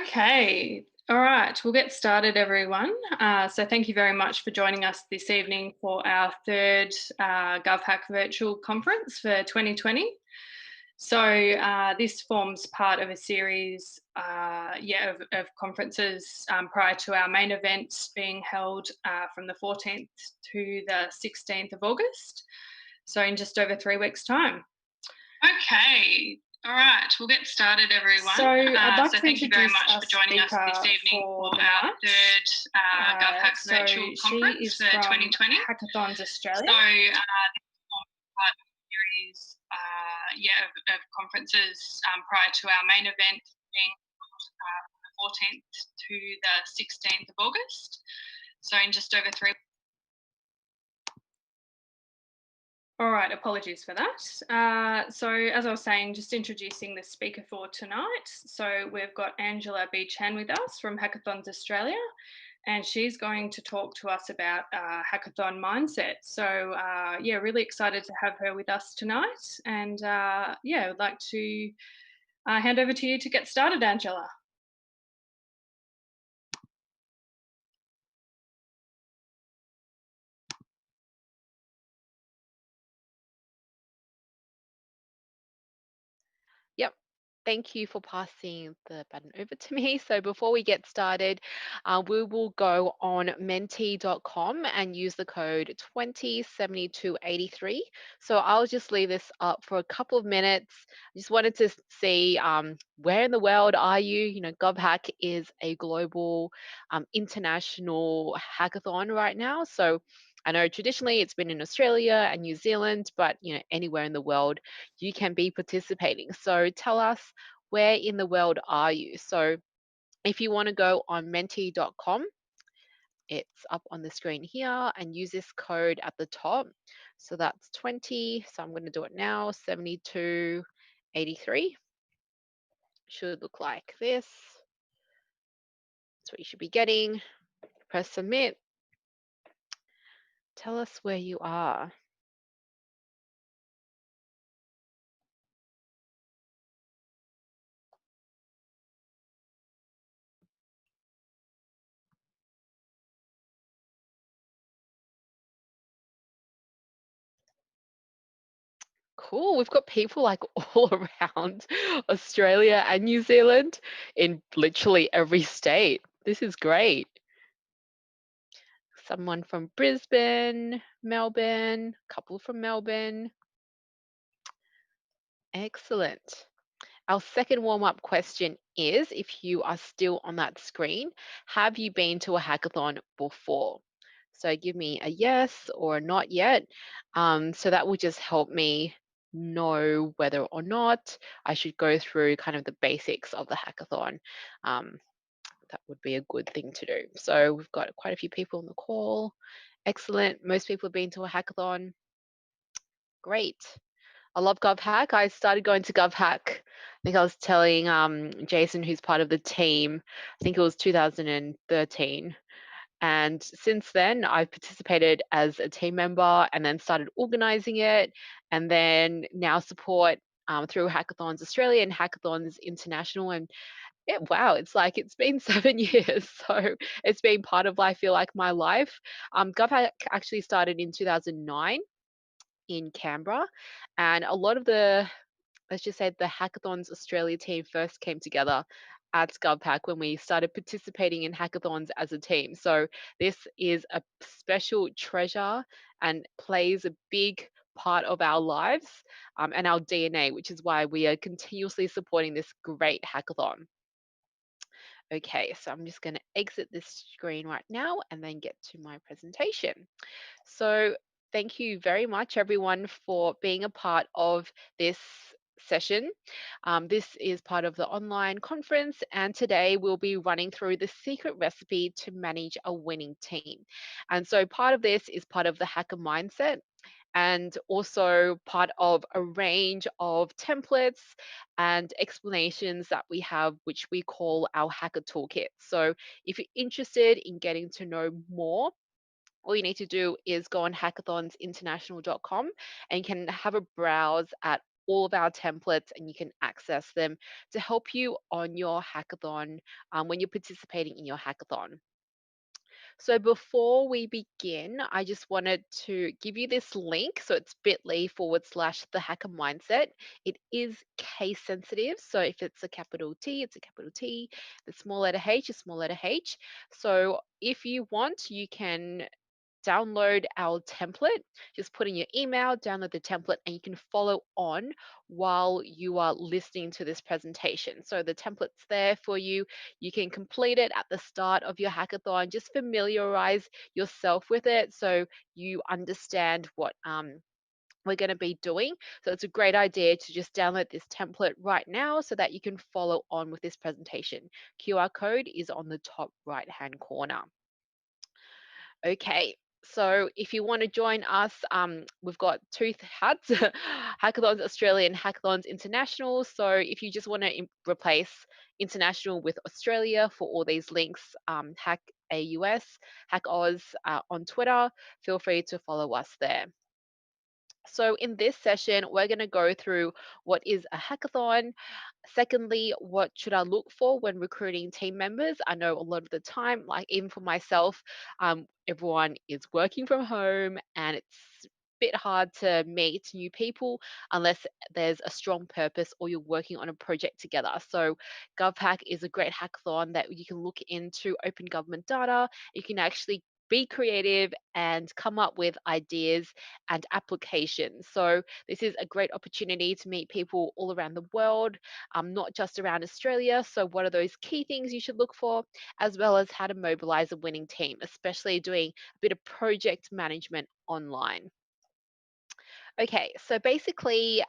Okay, all right, we'll get started, everyone. So, thank you very much for joining us this evening for our third GovHack virtual conference for 2020. So, this forms part of a series of conferences prior to our main event being held from the 14th to the 16th of August. So, in just over 3 weeks' time. Okay, all right, we'll get started, everyone. So I'd like to Thank you very introduce much our for joining us this speaker evening for for the our night. third GovHack virtual She conference is for from 2020. Hackathons Australia. So this forms part of a series of conferences prior to our main event being from the 14th to the 16th of August. So in just over 3. All right, apologies for that. So as I was saying, just introducing the speaker for tonight. So we've got Angela B. Chan with us from Hackathons Australia, and she's going to talk to us about hackathon mindset. So really excited to have her with us tonight. And I'd like to hand over to you to get started, Angela. Yep. Thank you for passing the button over to me. So before we get started, we will go on menti.com and use the code 207283. So I'll just leave this up for a couple of minutes. I just wanted to see where in the world are you? You know, GovHack is a global international hackathon right now. So I know traditionally it's been in Australia and New Zealand, but anywhere in the world you can be participating. So tell us, where in the world are you? So if you want to go on menti.com, it's up on the screen here, and use this code at the top. So that's 20. So I'm going to do it now, 7283. Should look like this. That's what you should be getting. Press submit. Tell us where you are. Cool. We've got people like all around Australia and New Zealand in literally every state. This is great. Someone from Brisbane, Melbourne, a couple from Melbourne. Excellent. Our second warm-up question is, if you are still on that screen, have you been to a hackathon before? So give me a yes or a not yet. So that will just help me know whether or not I should go through kind of the basics of the hackathon. That would be a good thing to do. So we've got quite a few people on the call. Excellent. Most people have been to a hackathon. Great. I love GovHack. I started going to GovHack. I think I was telling Jason, who's part of the team, I think it was 2013. And since then, I've participated as a team member and then started organizing it, and then now support through Hackathons Australia and Hackathons International. And yeah, wow, it's been 7 years. So it's been part of, I feel like, my life. GovHack actually started in 2009 in Canberra, and a lot of let's just say the Hackathons Australia team first came together at GovHack when we started participating in hackathons as a team. So this is a special treasure and plays a big part of our lives and our DNA, which is why we are continuously supporting this great hackathon. Okay, so I'm just going to exit this screen right now and then get to my presentation. So thank you very much, everyone, for being a part of this session. This is part of the online conference, and today we'll be running through the secret recipe to manage a winning team. And so part of this is part of the hacker mindset, and also part of a range of templates and explanations that we have, which we call our hacker toolkit. So if you're interested in getting to know more, all you need to do is go on hackathonsinternational.com and you can have a browse at all of our templates and you can access them to help you on your hackathon when you're participating in your hackathon. So before we begin, I just wanted to give you this link. So it's bit.ly/the hacker mindset. It is case sensitive. So if it's a capital T, it's a capital T. The small letter H is small letter H. So if you want, you can download our template. Just put in your email, download the template, and you can follow on while you are listening to this presentation. So the template's there for you. You can complete it at the start of your hackathon. Just familiarize yourself with it so you understand what we're going to be doing. So it's a great idea to just download this template right now so that you can follow on with this presentation. QR code is on the top right hand corner. Okay, so if you want to join us, we've got two hats, Hackathons Australia and Hackathons International. So if you just want to replace international with Australia for all these links, Hack AUS, Hack Oz on Twitter, feel free to follow us there. So in this session, we're going to go through what is a hackathon. Secondly, what should I look for when recruiting team members? I know a lot of the time, like even for myself, everyone is working from home and it's a bit hard to meet new people unless there's a strong purpose or you're working on a project together. So GovHack is a great hackathon that you can look into open government data. You can actually be creative and come up with ideas and applications. So this is a great opportunity to meet people all around the world, not just around Australia. So what are those key things you should look for, as well as how to mobilize a winning team, especially doing a bit of project management online. Okay, so basically,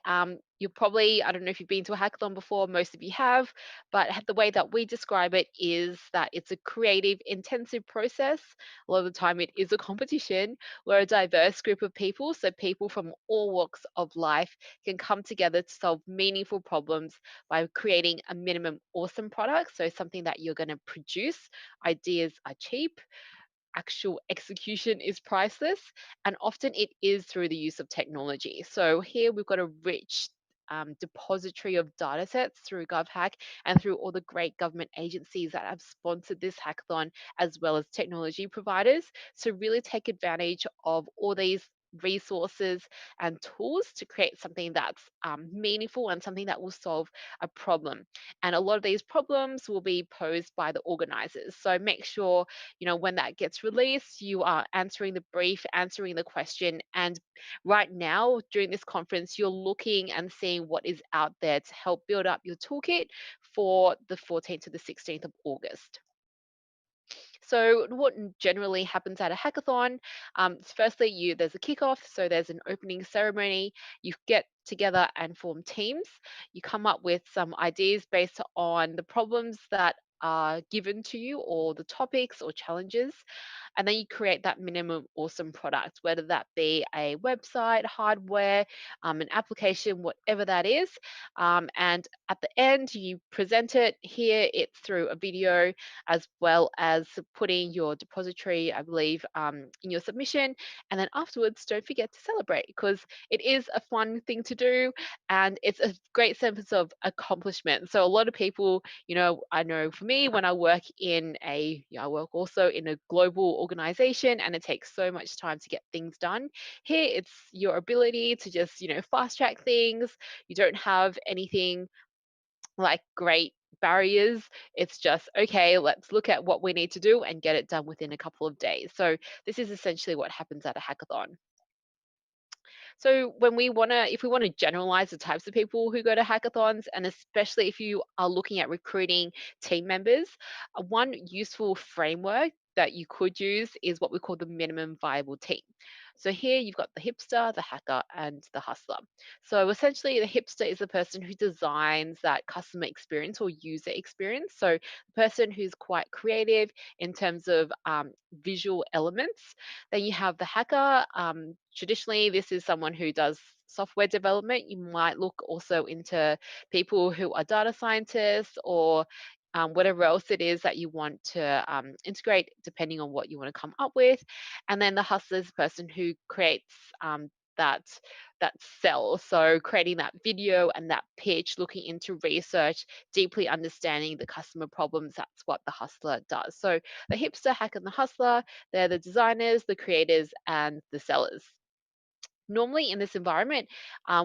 you're probably, I don't know if you've been to a hackathon before, most of you have, but the way that we describe it is that it's a creative, intensive process. A lot of the time, it is a competition where a diverse group of people, so people from all walks of life, can come together to solve meaningful problems by creating a minimum awesome product. So, something that you're going to produce. Ideas are cheap, actual execution is priceless, and often it is through the use of technology. So here we've got a rich depository of data sets through GovHack and through all the great government agencies that have sponsored this hackathon, as well as technology providers. So really take advantage of all these resources and tools to create something that's meaningful and something that will solve a problem. And a lot of these problems will be posed by the organizers. So make sure, when that gets released, you are answering the brief, answering the question. And right now, during this conference, you're looking and seeing what is out there to help build up your toolkit for the 14th to the 16th of August. So what generally happens at a hackathon? Firstly, there's a kickoff, so there's an opening ceremony. You get together and form teams. You come up with some ideas based on the problems that are given to you, or the topics or challenges, and then you create that minimum awesome product, whether that be a website, hardware, an application, whatever that is. And at the end, you present it. Here, it's through a video, as well as putting your depository, I believe, in your submission. And then afterwards, don't forget to celebrate, because it is a fun thing to do and it's a great sense of accomplishment. So a lot of people, I know for me, when I work I work also in a global organization, and it takes so much time to get things done. Here, it's your ability to just, fast track things. You don't have anything like great barriers. It's just, okay, let's look at what we need to do and get it done within a couple of days. So this is essentially what happens at a hackathon. So if we want to generalize the types of people who go to hackathons, and especially if you are looking at recruiting team members, one useful framework that you could use is what we call the minimum viable team. So here you've got the hipster, the hacker, and the hustler. So essentially, the hipster is the person who designs that customer experience or user experience. So the person who's quite creative in terms of visual elements. Then you have the hacker. Traditionally, this is someone who does software development. You might look also into people who are data scientists, or whatever else it is that you want to integrate, depending on what you want to come up with. And then the hustler is the person who creates that sell. So creating that video and that pitch, looking into research, deeply understanding the customer problems, that's what the hustler does. So the hipster, hack, and the hustler, they're the designers, the creators, and the sellers. Normally in this environment,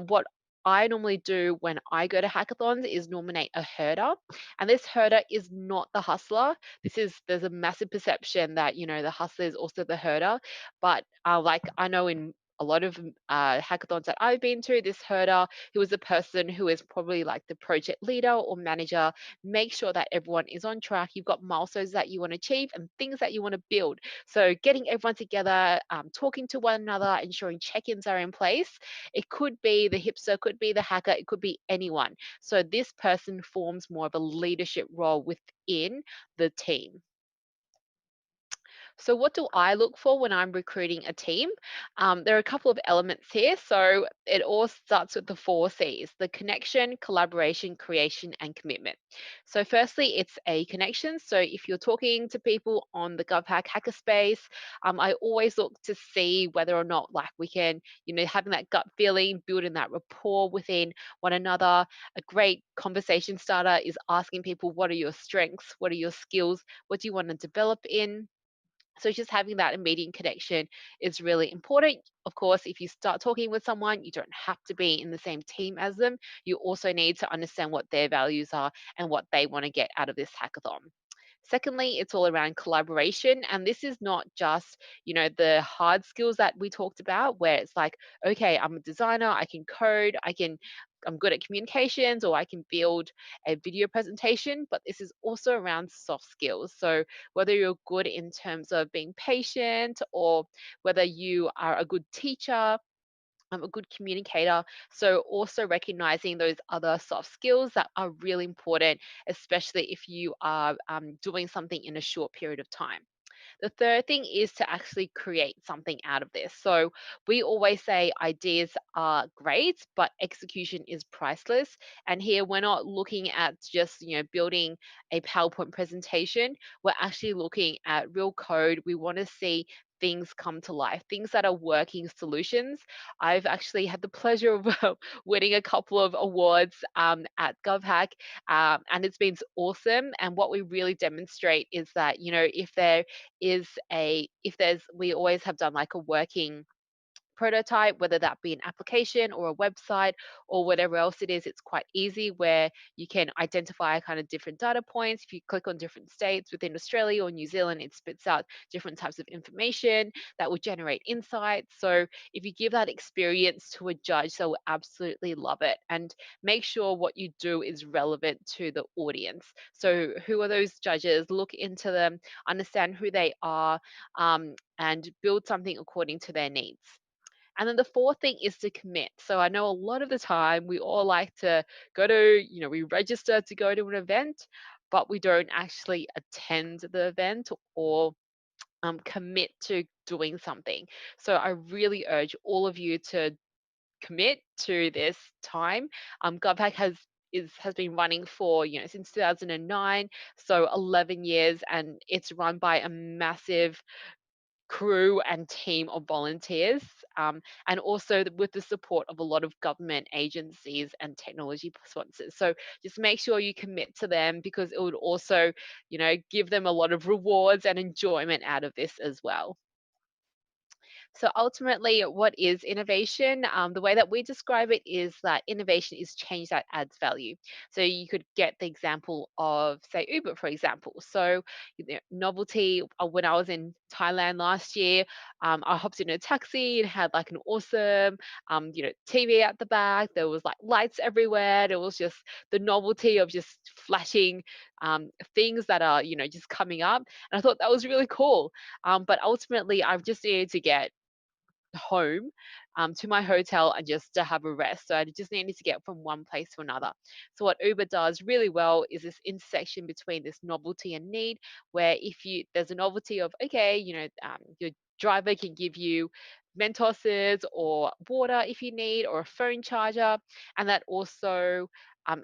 what I normally do when I go to hackathons is nominate a herder, and this herder is not the hustler. There's a massive perception that the hustler is also the herder, but like I know in a lot of hackathons that I've been to, this herder, who is the person who is probably like the project leader or manager, make sure that everyone is on track. You've got milestones that you want to achieve and things that you want to build. So getting everyone together, talking to one another, ensuring check-ins are in place. It could be the hipster, could be the hacker, it could be anyone. So this person forms more of a leadership role within the team. So what do I look for when I'm recruiting a team? There are a couple of elements here. So it all starts with the 4 C's: the connection, collaboration, creation, and commitment. So firstly, it's a connection. So if you're talking to people on the GovHack hackerspace, I always look to see whether or not like we can, having that gut feeling, building that rapport within one another. A great conversation starter is asking people, what are your strengths? What are your skills? What do you want to develop in? So just having that immediate connection is really important. Of course, if you start talking with someone, you don't have to be in the same team as them. You also need to understand what their values are and what they want to get out of this hackathon. Secondly, it's all around collaboration. And this is not just, the hard skills that we talked about, where it's like, okay, I'm a designer, I can code, I'm good at communications, or I can build a video presentation, but this is also around soft skills. So whether you're good in terms of being patient, or whether you are a good teacher, a good communicator. So also recognizing those other soft skills that are really important, especially if you are doing something in a short period of time. The third thing is to actually create something out of this. So we always say ideas are great, but execution is priceless. And here we're not looking at just, building a PowerPoint presentation. We're actually looking at real code. We want to see things come to life, things that are working solutions. I've actually had the pleasure of winning a couple of awards at GovHack, and it's been awesome. And what we really demonstrate is that, if there's we always have done like a working prototype, whether that be an application or a website or whatever else it is. It's quite easy, where you can identify kind of different data points. If you click on different states within Australia or New Zealand, it spits out different types of information that will generate insights. So if you give that experience to a judge, they will absolutely love it. And make sure what you do is relevant to the audience. So who are those judges? Look into them, understand who they are, and build something according to their needs. And then the fourth thing is to commit. So I know a lot of the time we all like to go to, we register to go to an event, but we don't actually attend the event or commit to doing something. So I really urge all of you to commit to this time. GovHack has been running for since 2009, so 11 years, and it's run by a massive crew and team of volunteers, and also with the support of a lot of government agencies and technology sponsors. So just make sure you commit to them, because it would also, give them a lot of rewards and enjoyment out of this as well. So ultimately, what is innovation? The way that we describe it is that innovation is change that adds value. So you could get the example of, say, Uber, for example. So novelty. When I was in Thailand last year, I hopped in a taxi. It had like an awesome, TV at the back. There was like lights everywhere. There was just the novelty of just flashing things that are, just coming up. And I thought that was really cool. But ultimately, I've just needed to get home, to my hotel, and just to have a rest. So I just needed to get from one place to another. So what Uber does really well is this intersection between this novelty and need, where if there's a novelty of, okay, your driver can give you Mentoses or water if you need, or a phone charger, and that also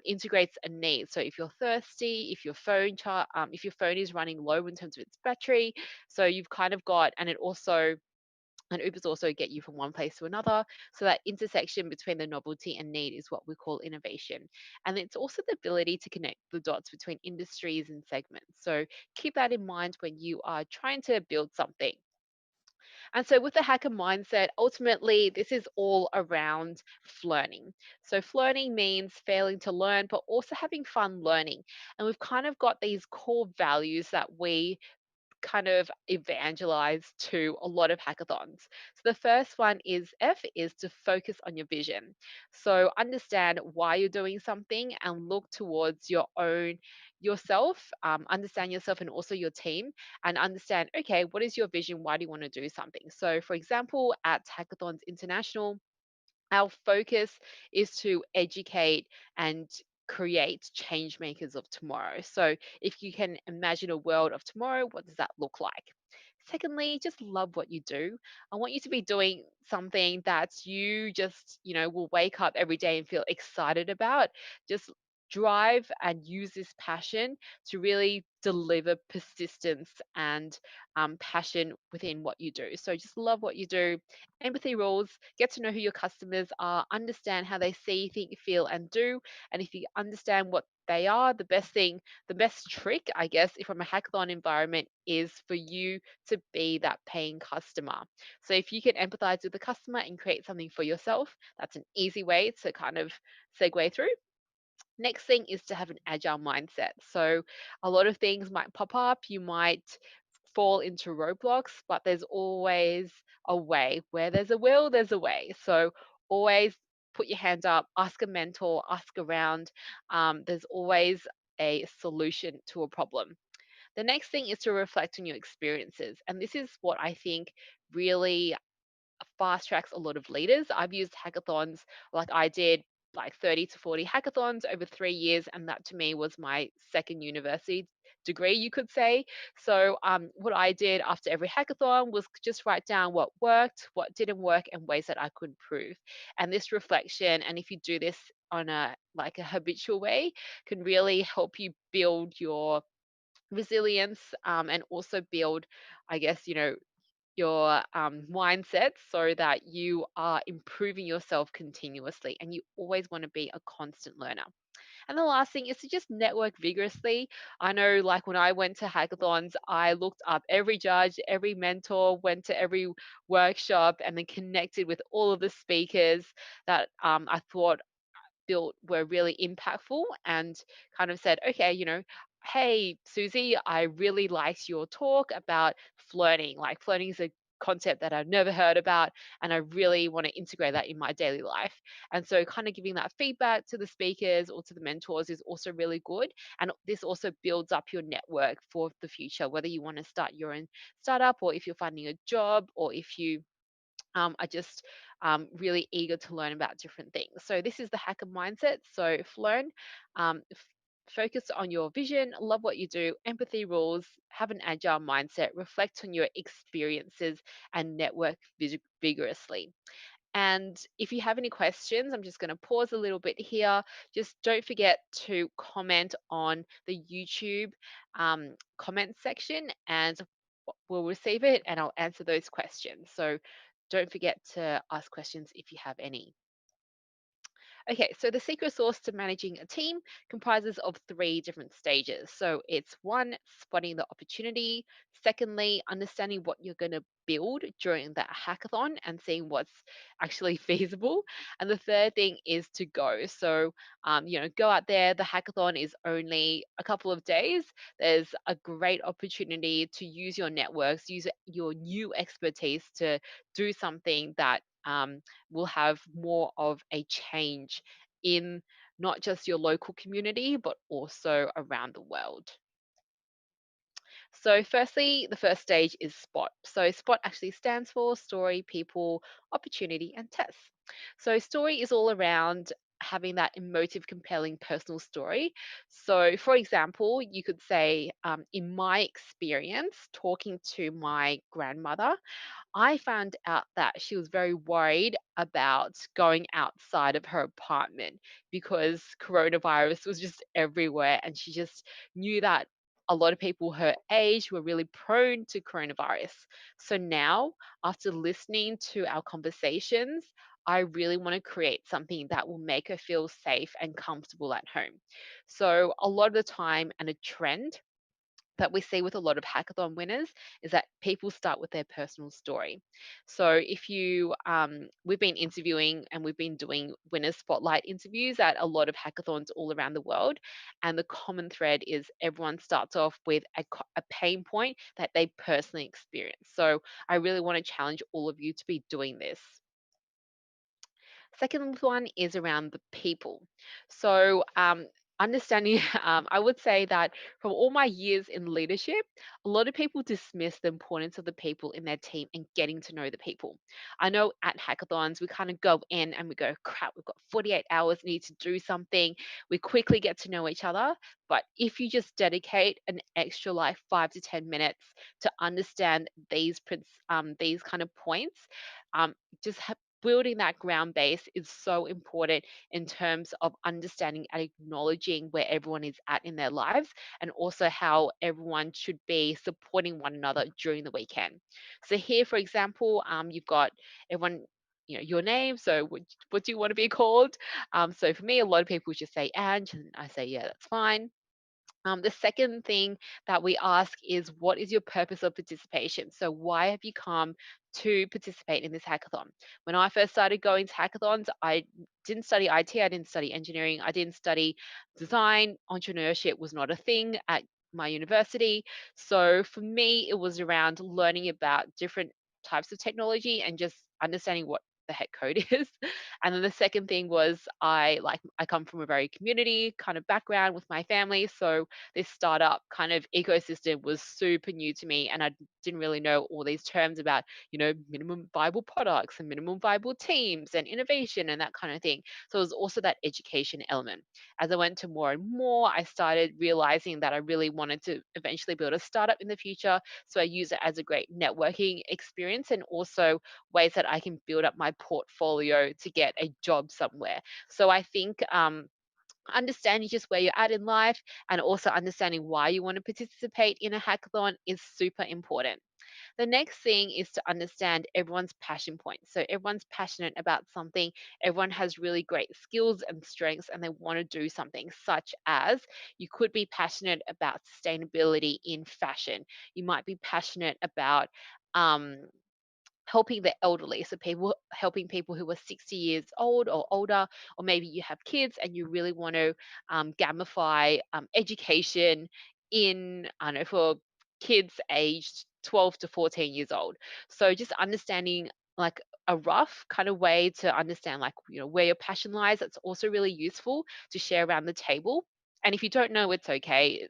integrates a need. So if you're thirsty, if if your phone is running low in terms of its battery, so you've kind of got, and it also And Ubers also get you from one place to another. So that intersection between the novelty and need is what we call innovation. And it's also the ability to connect the dots between industries and segments. So keep that in mind when you are trying to build something. And so, with the hacker mindset, ultimately, this is all around flirting. So, flirting means failing to learn, but also having fun learning. And we've kind of got these core values that we kind of evangelize to a lot of hackathons. So the first one is F is to focus on your vision. So understand why you're doing something and look towards your own yourself, understand yourself and also your team, and understand, okay, what is your vision? Why do you want to do something? So for example, at Hackathons International, our focus is to educate and create change makers of tomorrow. So, if you can imagine a world of tomorrow, what does that look like? Secondly, just love what you do. I want you to be doing something that you just, will wake up every day and feel excited about. Just drive and use this passion to really deliver persistence and passion within what you do. So just love what you do. Empathy rules, get to know who your customers are, understand how they see, think, feel, and do. And if you understand what they are, the best trick, I guess, if from a hackathon environment is for you to be that paying customer. So if you can empathize with the customer and create something for yourself, that's an easy way to kind of segue through. Next thing is to have an agile mindset. So a lot of things might pop up. You might fall into roadblocks, but there's always a way. Where there's a will, there's a way. So always put your hand up, ask a mentor, ask around. There's always a solution to a problem. The next thing is to reflect on your experiences. And this is what I think really fast tracks a lot of leaders. I've used hackathons, like I did like 30 to 40 hackathons over 3 years, and that to me was my second university degree, you could say. So, what I did after every hackathon was just write down what worked, what didn't work, and ways that I could improve. And this reflection, and if you do this on a habitual way, can really help you build your resilience, and also build, I guess, your mindset so that you are improving yourself continuously, and you always want to be a constant learner. And the last thing is to just network vigorously. I know, like when I went to hackathons, I looked up every judge, every mentor, went to every workshop, and then connected with all of the speakers that I thought built were really impactful, and kind of said, okay, hey, Susie, I really liked your talk about flirting. Like, flirting is a concept that I've never heard about, and I really want to integrate that in my daily life. And so, kind of giving that feedback to the speakers or to the mentors is also really good. And this also builds up your network for the future, whether you want to start your own startup, or if you're finding a job, or if you are just really eager to learn about different things. So this is the hacker mindset. So learn, focus on your vision, love what you do, empathy rules, have an agile mindset, reflect on your experiences, and network vigorously. And if you have any questions, I'm just going to pause a little bit here. Just don't forget to comment on the YouTube comment section, and we'll receive it and I'll answer those questions. So don't forget to ask questions if you have any. Okay, so the secret sauce to managing a team comprises of three different stages. So it's one, spotting the opportunity. Secondly, understanding what you're going to build during that hackathon and seeing what's actually feasible. And the third thing is to go. So, go out there. The hackathon is only a couple of days. There's a great opportunity to use your networks, use your new expertise to do something that will have more of a change in not just your local community, but also around the world. So, firstly, the first stage is SPOT. So, SPOT actually stands for story, people, opportunity, and test. So, story is all around having that emotive, compelling personal story. So, for example, you could say, in my experience, talking to my grandmother, I found out that she was very worried about going outside of her apartment because coronavirus was just everywhere, and she just knew that a lot of people her age were really prone to coronavirus. So now, after listening to our conversations, I really want to create something that will make her feel safe and comfortable at home. So, a lot of the time, and a trend that we see with a lot of hackathon winners is that people start with their personal story. So if you, we've been interviewing and we've been doing winner spotlight interviews at a lot of hackathons all around the world, and the common thread is everyone starts off with a pain point that they personally experience. So I really want to challenge all of you to be doing this. Second one is around the people. So, understanding, I would say that from all my years in leadership, a lot of people dismiss the importance of the people in their team and getting to know the people. I know at hackathons, we kind of go in and we go, crap, we've got 48 hours, need to do something. We quickly get to know each other. But if you just dedicate an extra like 5 to 10 minutes to understand these kind of points, just building that ground base is so important in terms of understanding and acknowledging where everyone is at in their lives, and also how everyone should be supporting one another during the weekend. So here, for example, you've got everyone, your name. So what do you want to be called? So for me, a lot of people just say Ange, and I say, yeah, that's fine. The second thing that we ask is, what is your purpose of participation? So, why have you come to participate in this hackathon? When I first started going to hackathons, I didn't study IT, I didn't study engineering, I didn't study design. Entrepreneurship was not a thing at my university. So, for me, it was around learning about different types of technology and just understanding what the heck code is. And then the second thing was, I come from a very community kind of background with my family. So this startup kind of ecosystem was super new to me, and I didn't really know all these terms about, minimum viable products and minimum viable teams and innovation and that kind of thing. So it was also that education element. As I went to more and more, I started realizing that I really wanted to eventually build a startup in the future. So I use it as a great networking experience, and also ways that I can build up my portfolio to get a job somewhere. So I think, understanding just where you're at in life, and also understanding why you want to participate in a hackathon is super important. The next thing is to understand everyone's passion points. So everyone's passionate about something, everyone has really great skills and strengths, and they want to do something, such as you could be passionate about sustainability in fashion. You might be passionate about um, helping the elderly, so people helping people who are 60 years old or older, or maybe you have kids and you really want to gamify education in, I don't know, for kids aged 12 to 14 years old. So just understanding like a rough kind of way to understand, like, where your passion lies. That's also really useful to share around the table. And if you don't know, it's okay.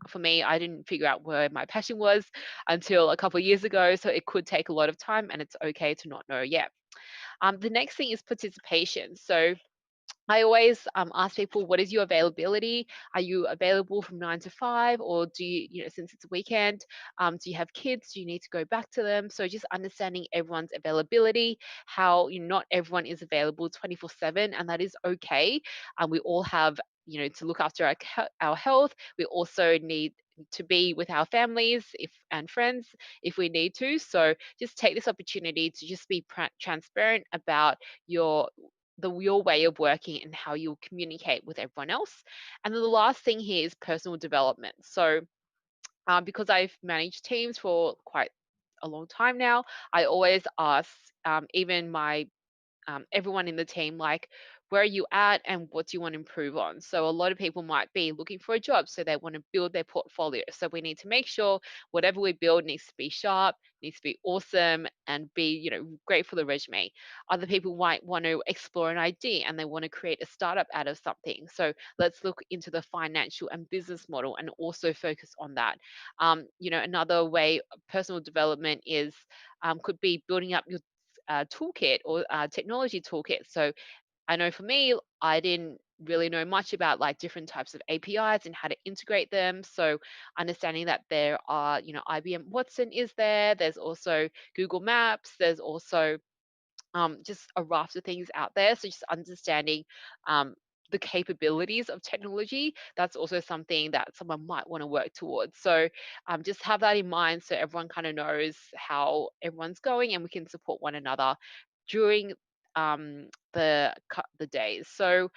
For me, I didn't figure out where my passion was until a couple of years ago. So it could take a lot of time, and it's okay to not know yet. The next thing is participation. So I always ask people, what is your availability? Are you available from 9 to 5, or do you, since it's a weekend, do you have kids? Do you need to go back to them? So just understanding everyone's availability, how not everyone is available 24/7, and that is okay. We all have, to look after our health. We also need to be with our families and friends if we need to. So just take this opportunity to just be transparent about your way of working and how you'll communicate with everyone else. And then the last thing here is personal development. So because I've managed teams for quite a long time now, I always ask, even my everyone in the team, like, where are you at and what do you want to improve on? So a lot of people might be looking for a job, so they want to build their portfolio. So we need to make sure whatever we build needs to be sharp, needs to be awesome, and be, great for the resume. Other people might want to explore an idea and they want to create a startup out of something. So let's look into the financial and business model and also focus on that. Another way personal development is, could be building up your toolkit or technology toolkit. So I know for me, I didn't really know much about like different types of APIs and how to integrate them. So understanding that there are, IBM Watson is there. There's also Google Maps. There's also just a raft of things out there. So just understanding um, the capabilities of technology, that's also something that someone might want to work towards. So just have that in mind so everyone kind of knows how everyone's going and we can support one another during the days. So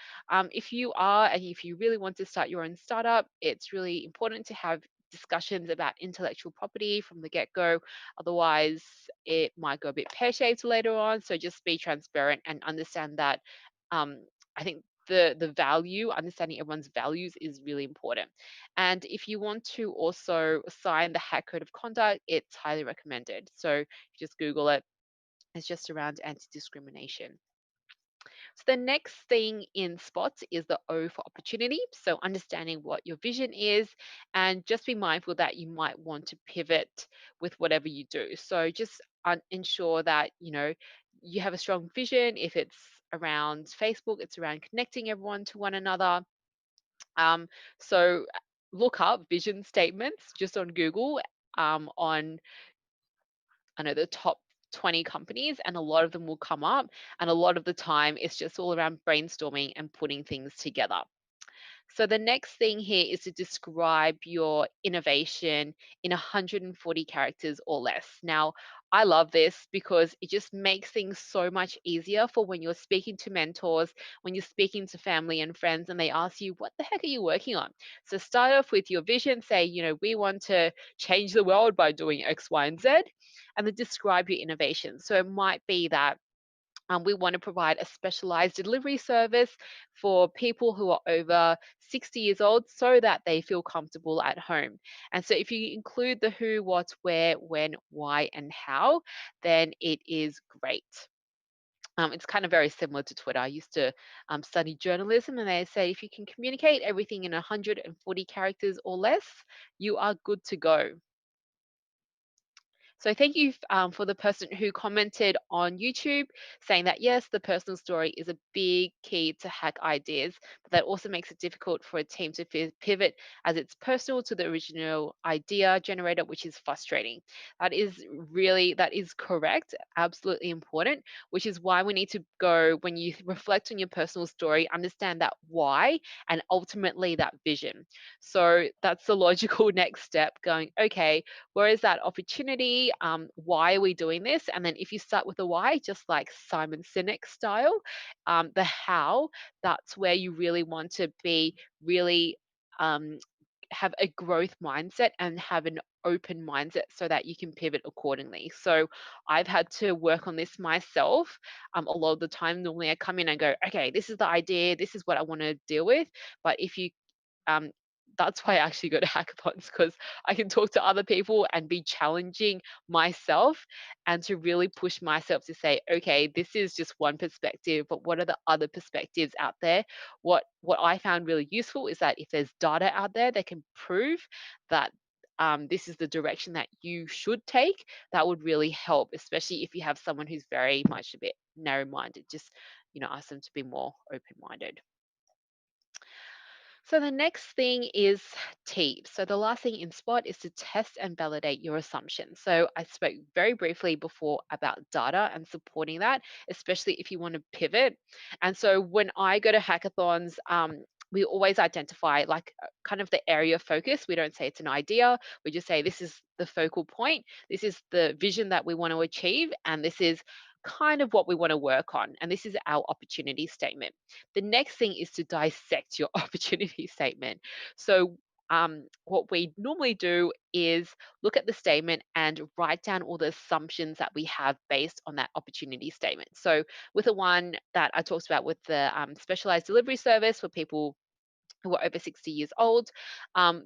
if you are and if you really want to start your own startup, it's really important to have discussions about intellectual property from the get-go. Otherwise, it might go a bit pear-shaped later on. So just be transparent and understand that. I think the value, understanding everyone's values is really important. And if you want to also sign the Hack Code of Conduct, it's highly recommended. So just Google it. It's just around anti-discrimination. So the next thing in spots is the O for opportunity. So understanding what your vision is and just be mindful that you might want to pivot with whatever you do. So just ensure that, you have a strong vision. If it's around Facebook, it's around connecting everyone to one another. So look up vision statements just on Google on I know the top 20 companies, and a lot of them will come up. And a lot of the time, it's just all around brainstorming and putting things together. So the next thing here is to describe your innovation in 140 characters or less. Now, I love this because it just makes things so much easier for when you're speaking to mentors, when you're speaking to family and friends, and they ask you, what the heck are you working on? So start off with your vision, say, we want to change the world by doing X, Y, and Z, and then describe your innovation. So it might be that we want to provide a specialized delivery service for people who are over 60 years old so that they feel comfortable at home. And so, if you include the who, what, where, when, why, and how, then it is great. It's kind of very similar to Twitter. I used to study journalism, and they say if you can communicate everything in 140 characters or less, you are good to go. So thank you for the person who commented on YouTube saying that yes, the personal story is a big key to hack ideas, but that also makes it difficult for a team to pivot as it's personal to the original idea generator, which is frustrating. That is correct, absolutely important, which is why we need to go when you reflect on your personal story, understand that why and ultimately that vision. So that's the logical next step going, okay, where is that opportunity? Why are we doing this? And then if you start with the why, just like Simon Sinek style, the how, that's where you really want to be really um, have a growth mindset and have an open mindset so that you can pivot accordingly. So I've had to work on this myself. A lot of the time, normally I come in and go, okay, this is the idea, this is what I want to deal with. But if you um, that's why I actually go to hackathons because I can talk to other people and be challenging myself and to really push myself to say, okay, this is just one perspective, but what are the other perspectives out there? What I found really useful is that if there's data out there that can prove that this is the direction that you should take, that would really help, especially if you have someone who's very much a bit narrow-minded. Just ask them to be more open-minded. So the next thing is T. So the last thing in SPOT is to test and validate your assumptions. So I spoke very briefly before about data and supporting that, especially if you want to pivot. And so when I go to hackathons, we always identify like kind of the area of focus. We don't say it's an idea. We just say this is the focal point. This is the vision that we want to achieve. And this is kind of what we want to work on. And this is our opportunity statement. The next thing is to dissect your opportunity statement. So, what we normally do is look at the statement and write down all the assumptions that we have based on that opportunity statement. So, with the one that I talked about with the specialized delivery service for people who are over 60 years old,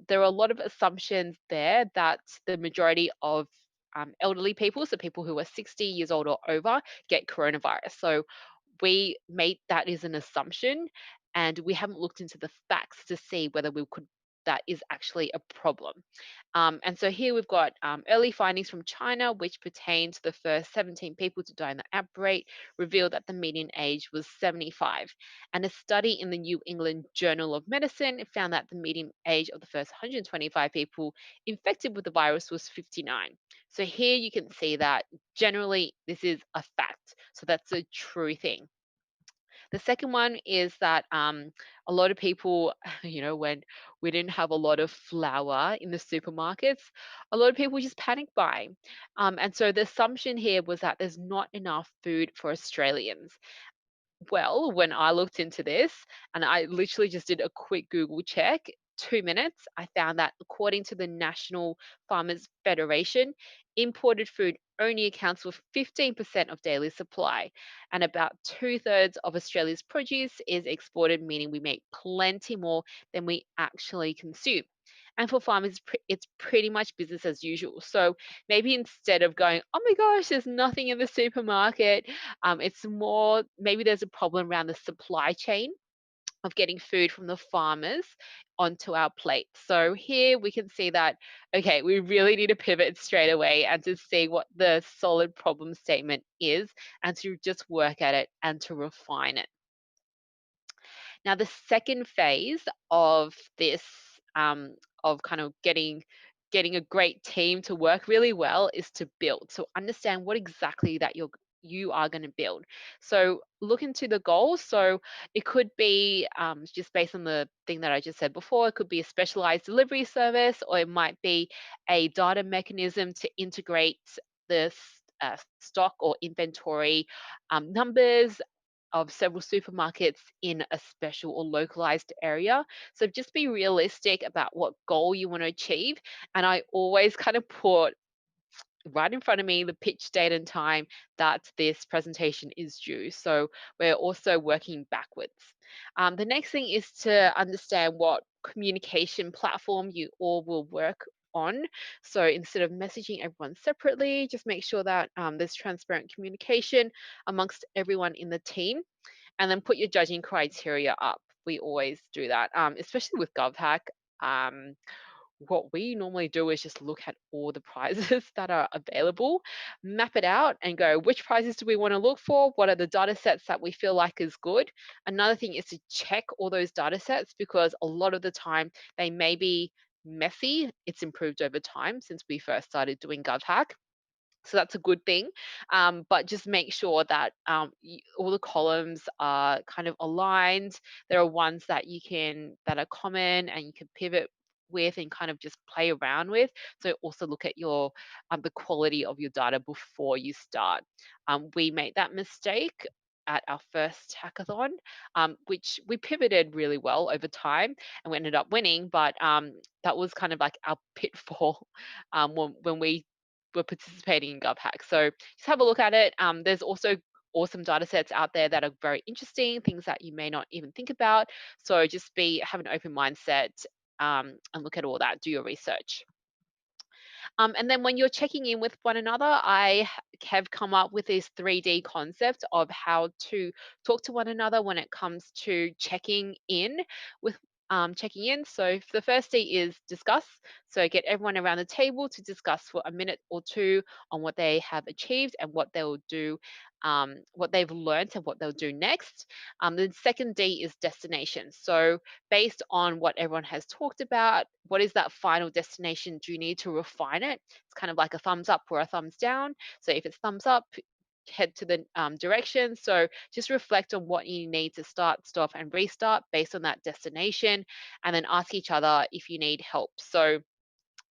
there are a lot of assumptions there that the majority of elderly people, so people who are 60 years old or over, get coronavirus. So we made that as an assumption and we haven't looked into the facts to see whether we could that is actually a problem. And so here we've got early findings from China, which pertain to the first 17 people to die in the outbreak, revealed that the median age was 75. And a study in the New England Journal of Medicine found that the median age of the first 125 people infected with the virus was 59. So here you can see that generally this is a fact. So that's a true thing. The second one is that a lot of people, when we didn't have a lot of flour in the supermarkets, a lot of people just panic buy. And so the assumption here was that there's not enough food for Australians. Well, when I looked into this and I literally just did a quick Google check, 2 minutes, I found that according to the National Farmers Federation, imported food only accounts for 15% of daily supply. And about two-thirds of Australia's produce is exported, meaning we make plenty more than we actually consume. And for farmers, it's pretty much business as usual. So maybe instead of going, oh my gosh, there's nothing in the supermarket, it's more maybe there's a problem around the supply chain of getting food from the farmers onto our plate. So here we can see that, okay, we really need to pivot straight away and to see what the solid problem statement is and to just work at it and to refine it. Now, the second phase of this, of kind of getting a great team to work really well, is to build. So understand what exactly that you are going to build. So look into the goals. So it could be just based on the thing that I just said before. It could be a specialized delivery service, or it might be a data mechanism to integrate the stock or inventory numbers of several supermarkets in a special or localized area. So just be realistic about what goal you want to achieve. And I always kind of put right in front of me the pitch date and time that this presentation is due. So we're also working backwards. The next thing is to understand what communication platform you all will work on. So instead of messaging everyone separately, just make sure that there's transparent communication amongst everyone in the team, and then put your judging criteria up. We always do that, especially with GovHack. Um, what we normally do is just look at all the prizes that are available, map it out and go, which prizes do we want to look for? What are the data sets that we feel like is good? Another thing is to check all those data sets, because a lot of the time they may be messy. It's improved over time since we first started doing GovHack. So that's a good thing. But just make sure that all the columns are kind of aligned. There are ones that that are common and you can pivot with and kind of just play around with. So also look at your the quality of your data before you start. We made that mistake at our first hackathon, which we pivoted really well over time and we ended up winning. But that was kind of like our pitfall when we were participating in GovHack. So just have a look at it. There's also awesome data sets out there that are very interesting, things that you may not even think about. So just have an open mindset and look at all that, do your research. And then when you're checking in with one another, I have come up with this 3D concept of how to talk to one another when it comes to checking in with checking in. So the first D is discuss. So get everyone around the table to discuss for a minute or two on what they have achieved and what they'll do, what they've learned and what they'll do next. The second D is destination. So based on what everyone has talked about, what is that final destination? Do you need to refine it? It's kind of like a thumbs up or a thumbs down. So if it's thumbs up, head to the direction. So just reflect on what you need to start, stop, and restart based on that destination, and then ask each other if you need help. So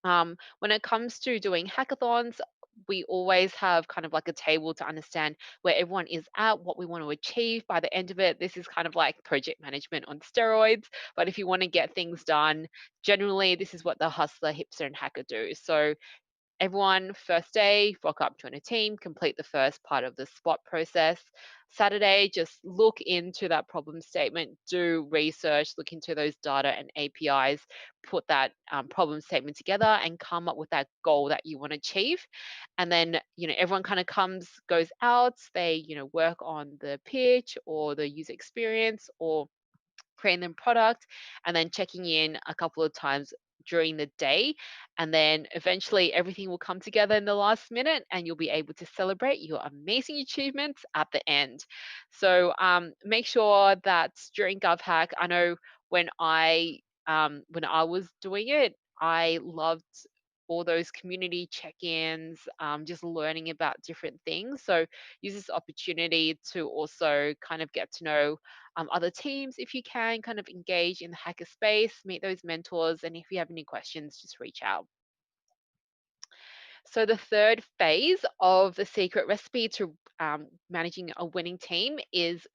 when it comes to doing hackathons, we always have kind of like a table to understand where everyone is at, what we want to achieve by the end of it. This is kind of like project management on steroids. But if you want to get things done, generally, this is what the hustler, hipster, and hacker do. So everyone, first day, rock up, join a team, complete the first part of the spot process. Saturday, just look into that problem statement, do research, look into those data and APIs, put that problem statement together and come up with that goal that you want to achieve. And then, everyone kind of goes out, they, work on the pitch or the user experience or creating the product, and then checking in a couple of times during the day, and then eventually everything will come together in the last minute and you'll be able to celebrate your amazing achievements at the end. So make sure that during GovHack, I know when I was doing it, I loved all those community check-ins, just learning about different things. So use this opportunity to also kind of get to know other teams if you can, kind of engage in the hacker space, meet those mentors, and if you have any questions, just reach out. So the third phase of the secret recipe to managing a winning team is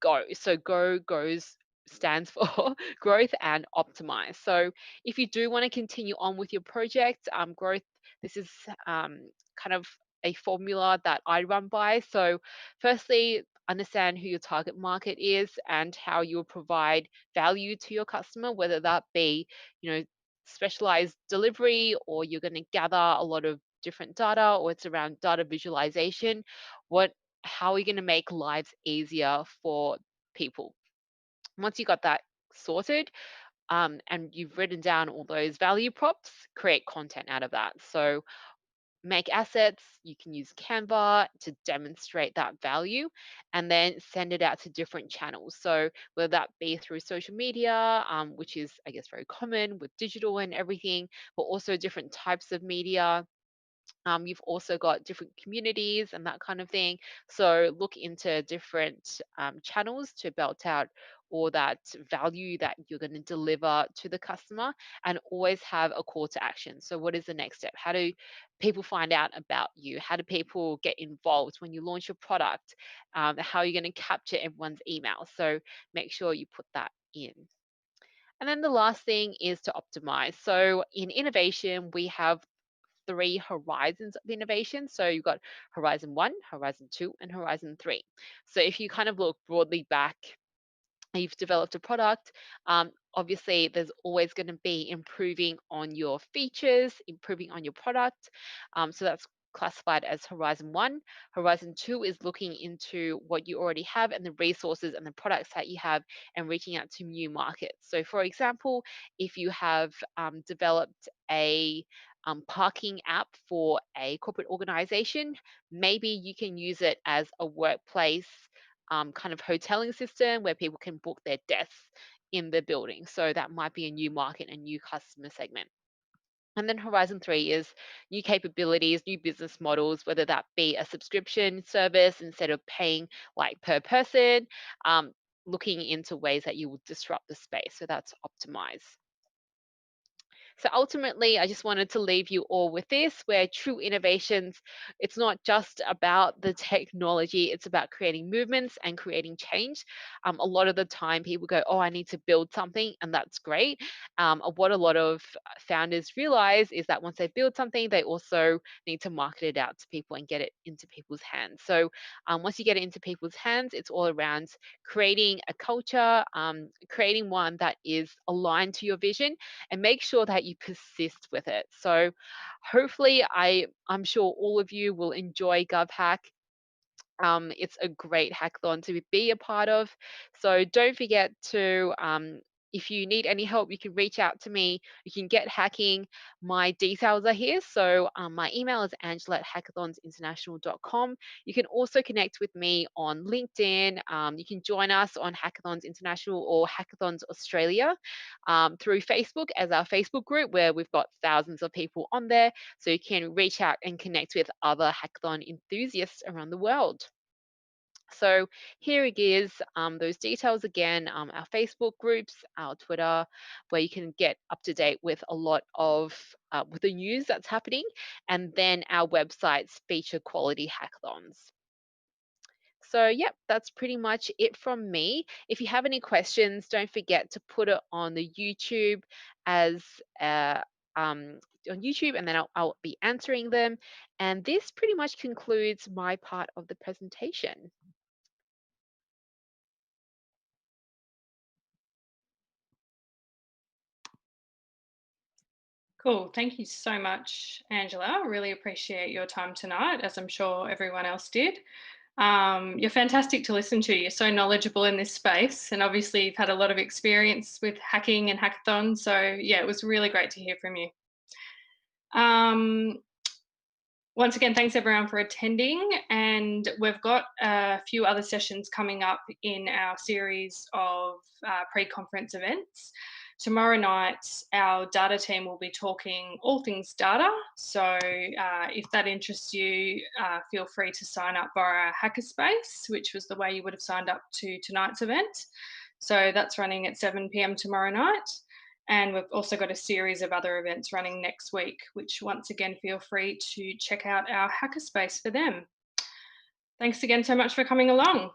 GO. So GO stands for growth and optimize. So if you do want to continue on with your project, growth, this is kind of a formula that I run by. So firstly, understand who your target market is and how you'll provide value to your customer, whether that be, you know, specialized delivery, or you're going to gather a lot of different data, or it's around data visualization. How are you going to make lives easier for people? Once you got that sorted, and you've written down all those value props, create content out of that. So make assets, you can use Canva to demonstrate that value, and then send it out to different channels. So whether that be through social media, which is, I guess, very common with digital and everything, but also different types of media. You've also got different communities and that kind of thing. So look into different channels to belt out all that value that you're going to deliver to the customer, and always have a call to action. So what is the next step? How do people find out about you? How do people get involved when you launch your product? How are you going to capture everyone's email? So make sure you put that in. And then the last thing is to optimize. So in innovation, we have three horizons of innovation. So you've got Horizon 1, Horizon 2, and Horizon 3. So if you kind of look broadly back, you've developed a product, obviously there's always going to be improving on your features, improving on your product. So that's classified as Horizon 1. Horizon 2 is looking into what you already have and the resources and the products that you have, and reaching out to new markets. So for example, if you have developed a parking app for a corporate organization, maybe you can use it as a workplace kind of hoteling system where people can book their desks in the building. So that might be a new market, a new customer segment. And then Horizon 3 is new capabilities, new business models, whether that be a subscription service instead of paying like per person, looking into ways that you will disrupt the space. So that's optimize. So ultimately, I just wanted to leave you all with this, where true innovations, it's not just about the technology, it's about creating movements and creating change. A lot of the time people go, oh, I need to build something, and that's great. What a lot of founders realize is that once they build something, they also need to market it out to people and get it into people's hands. So once you get it into people's hands, it's all around creating a culture, creating one that is aligned to your vision, and make sure that you persist with it. So hopefully I'm sure all of you will enjoy GovHack. It's a great hackathon to be a part of. So don't forget to, if you need any help, you can reach out to me. You can get hacking. My details are here. So my email is angela@hackathonsinternational.com. You can also connect with me on LinkedIn. You can join us on Hackathons International or Hackathons Australia through Facebook as our Facebook group, where we've got thousands of people on there. So you can reach out and connect with other hackathon enthusiasts around the world. So here it is, those details again, our Facebook groups, our Twitter, where you can get up to date with a lot of with the news that's happening, and then our websites feature quality hackathons. So yep, that's pretty much it from me. If you have any questions, don't forget to put it on the YouTube as on YouTube, and then I'll be answering them. And this pretty much concludes my part of the presentation. Cool. Thank you so much, Angela. I really appreciate your time tonight, as I'm sure everyone else did. You're fantastic to listen to. You're so knowledgeable in this space, and obviously you've had a lot of experience with hacking and hackathons. So yeah, it was really great to hear from you. Once again, thanks everyone for attending, and we've got a few other sessions coming up in our series of pre-conference events. Tomorrow night, our data team will be talking all things data. So if that interests you, feel free to sign up via our Hackerspace, which was the way you would have signed up to tonight's event. So that's running at 7 p.m. tomorrow night. And we've also got a series of other events running next week, which once again, feel free to check out our Hackerspace for them. Thanks again so much for coming along.